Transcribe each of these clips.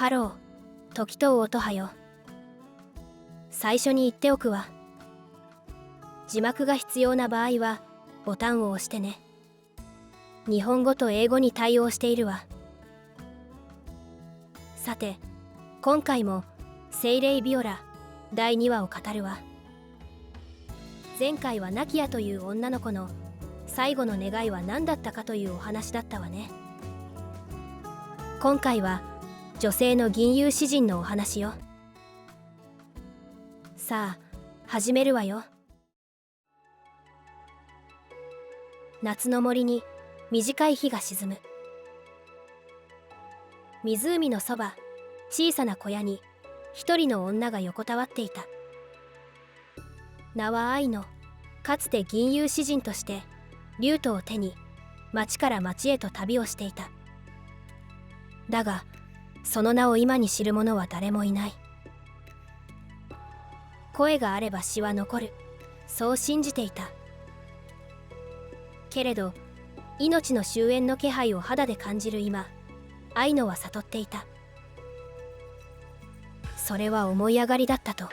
ハロー、時と音羽よ。最初に言っておくわ。字幕が必要な場合はボタンを押してね。日本語と英語に対応しているわ。さて、今回も精霊ビオラ第2話を語るわ。前回はナキヤという女の子の最後の願いは何だったかというお話だったわね。今回は女性の銀融詩人のお話よ。さあ始めるわよ。夏の森に短い日が沈む。湖のそば、小さな小屋に一人の女が横たわっていた。名は愛の。かつて銀融詩人として竜斗を手に町から町へと旅をしていた。だがその名を今に知る者は誰もいない。声があれば詩は残る、そう信じていた。けれど命の終焉の気配を肌で感じる今、愛のは悟っていた。それは思い上がりだったと。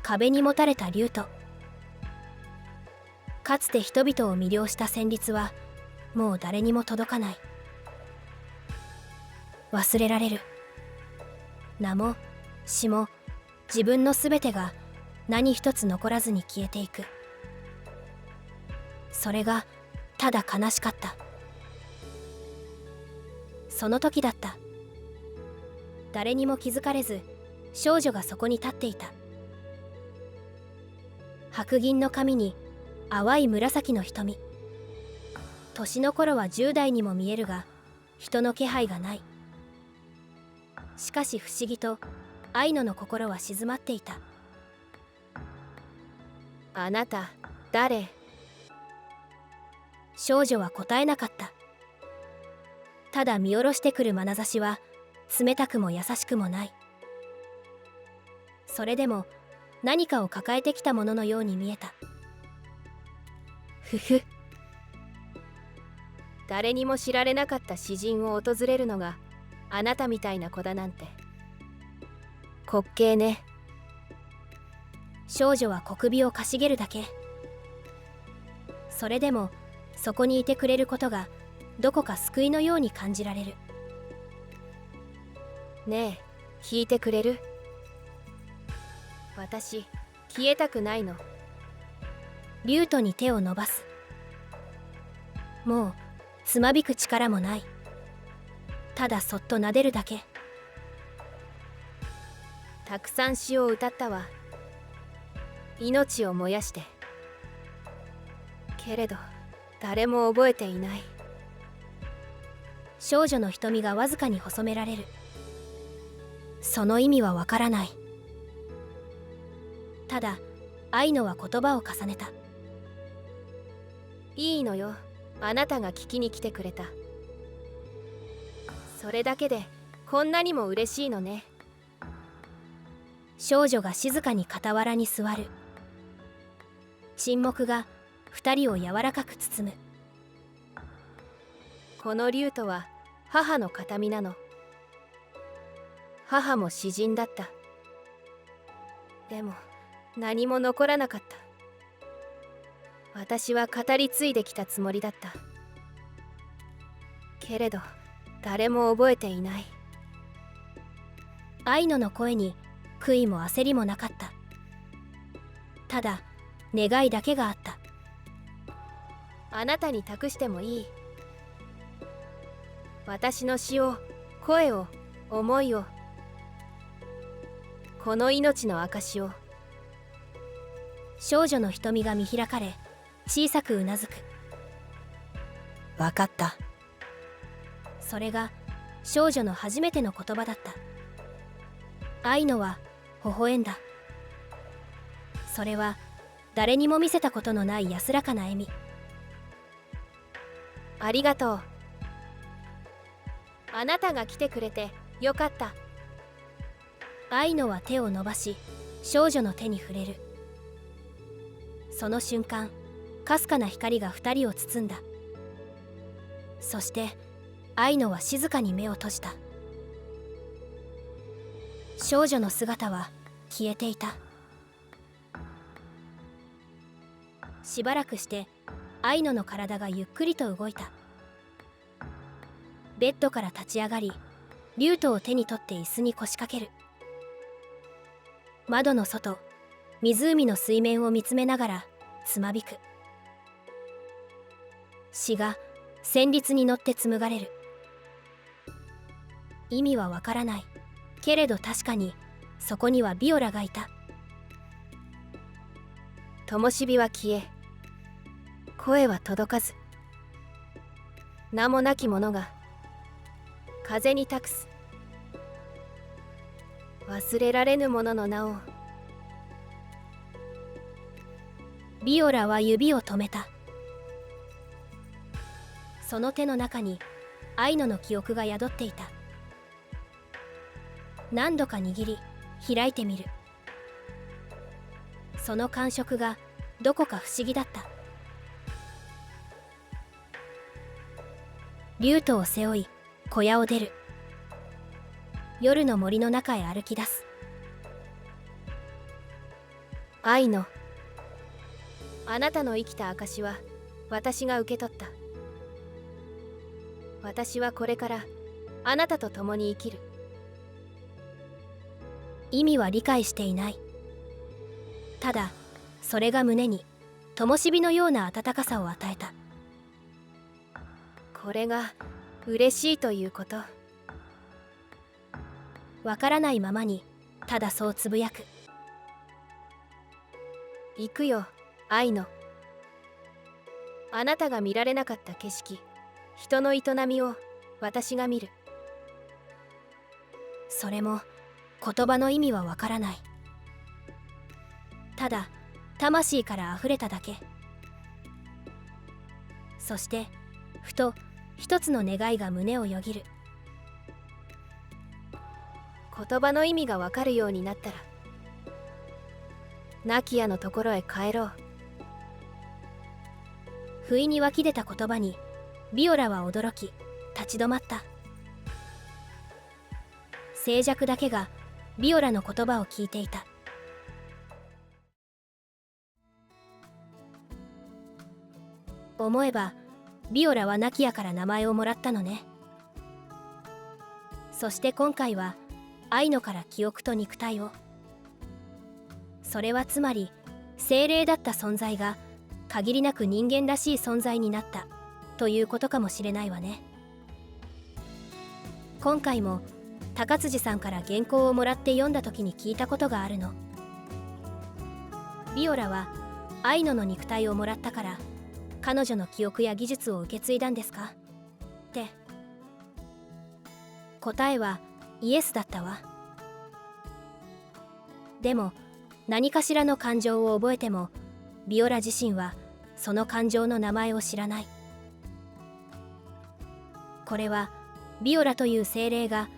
壁にもたれた竜斗。かつて人々を魅了した旋律はもう誰にも届かない。忘れられる。名も詩も自分のすべてが何一つ残らずに消えていく。それがただ悲しかった。その時だった。誰にも気づかれず少女がそこに立っていた。白銀の髪に淡い紫の瞳。年の頃は10代にも見えるが人の気配がない。しかし不思議と愛の心は静まっていた。あなた誰？少女は答えなかった。ただ見下ろしてくる眼差しは冷たくも優しくもない。それでも何かを抱えてきたもののように見えた。ふふ。誰にも知られなかった詩人を訪れるのがあなたみたいな子だなんて滑稽ね。少女は小首をかしげるだけ。それでもそこにいてくれることがどこか救いのように感じられる。ねえ、聞いてくれる？私消えたくないの。竜斗に手を伸ばす。もうつまびく力もない。ただそっと撫でるだけ。たくさん詩を歌ったわ。命を燃やして。けれど誰も覚えていない。少女の瞳がわずかに細められる。その意味はわからない。ただ愛のは言葉を重ねた。いいのよ、あなたが聞きに来てくれた。それだけでこんなにも嬉しいのね。少女が静かに傍らに座る。沈黙が二人を柔らかく包む。この竜とは母の形見なの。母も詩人だった。でも何も残らなかった。私は語り継いできたつもりだった。けれど誰も覚えていない。愛の声に悔いも焦りもなかった。ただ願いだけがあった。あなたに託してもいい。私の詩を、声を、思いを、この命の証を。少女の瞳が見開かれ小さくうなずく。分かった。それが少女の初めての言葉だった。愛のは微笑んだ。それは誰にも見せたことのない安らかな笑み。ありがとう。あなたが来てくれてよかった。愛のは手を伸ばし少女の手に触れる。その瞬間かすかな光が二人を包んだ。そして愛野は静かに目を閉じた。少女の姿は消えていた。しばらくして愛野の体がゆっくりと動いた。ベッドから立ち上がり、リュートを手に取って椅子に腰掛ける。窓の外、湖の水面を見つめながらつまびく。詩が旋律に乗って紡がれる。意味はわからないけれど、確かにそこにはビオラがいた。灯火は消え、声は届かず、名もなき者が風に託す忘れられぬ者の名を。ビオラは指を止めた。その手の中に愛野の記憶が宿っていた。何度か握り開いてみる。その感触がどこか不思議だった。リュートを背負い小屋を出る。夜の森の中へ歩き出す。愛野、あなたの生きた証は私が受け取った。私はこれからあなたと共に生きる。意味は理解していない。ただそれが胸に灯火のような温かさを与えた。これが嬉しいということ。わからないままにただそうつぶやく。行くよ愛野。あなたが見られなかった景色、人の営みを私が見る。それも言葉の意味はわからない。ただ魂からあふれただけ。そしてふと一つの願いが胸をよぎる。言葉の意味がわかるようになったらナキヤのところへ帰ろう。不意に湧き出た言葉にビオラは驚き立ち止まった。静寂だけがビオラの言葉を聞いていた。思えばビオラはナキヤから名前をもらったのね。そして今回は愛野から記憶と肉体を。それはつまり精霊だった存在が限りなく人間らしい存在になったということかもしれないわね。今回も高辻さんから原稿をもらって読んだ時に聞いたことがあるの。ビオラは愛野の肉体をもらったから彼女の記憶や技術を受け継いだんですかって。答えはイエスだったわ。でも何かしらの感情を覚えてもビオラ自身はその感情の名前を知らない。これはビオラという精霊が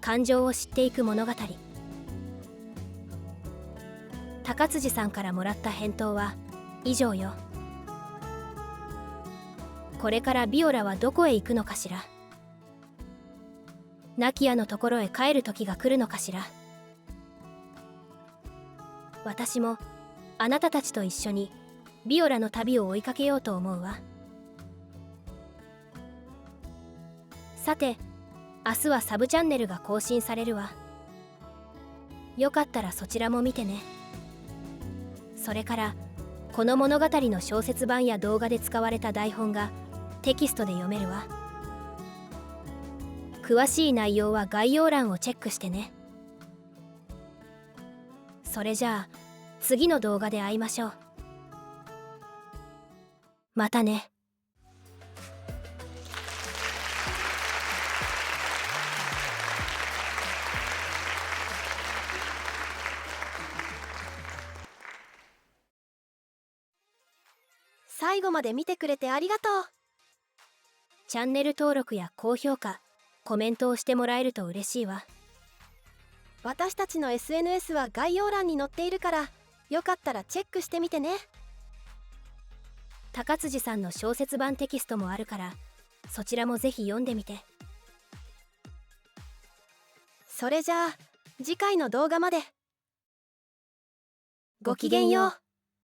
感情を知っていく物語。高辻さんからもらった返答は以上よ。これからビオラはどこへ行くのかしら。ナキヤのところへ帰る時が来るのかしら。私もあなたたちと一緒にビオラの旅を追いかけようと思うわ。さて、明日はサブチャンネルが更新されるわ。よかったらそちらも見てね。それからこの物語の小説版や動画で使われた台本がテキストで読めるわ。詳しい内容は概要欄をチェックしてね。それじゃあ次の動画で会いましょう。またね。最後まで見てくれてありがとう。チャンネル登録や高評価、コメントをしてもらえると嬉しいわ。私たちの SNS は概要欄に載っているから、よかったらチェックしてみてね。高辻さんの小説版テキストもあるから、そちらもぜひ読んでみて。それじゃあ次回の動画まで。ごきげんよう。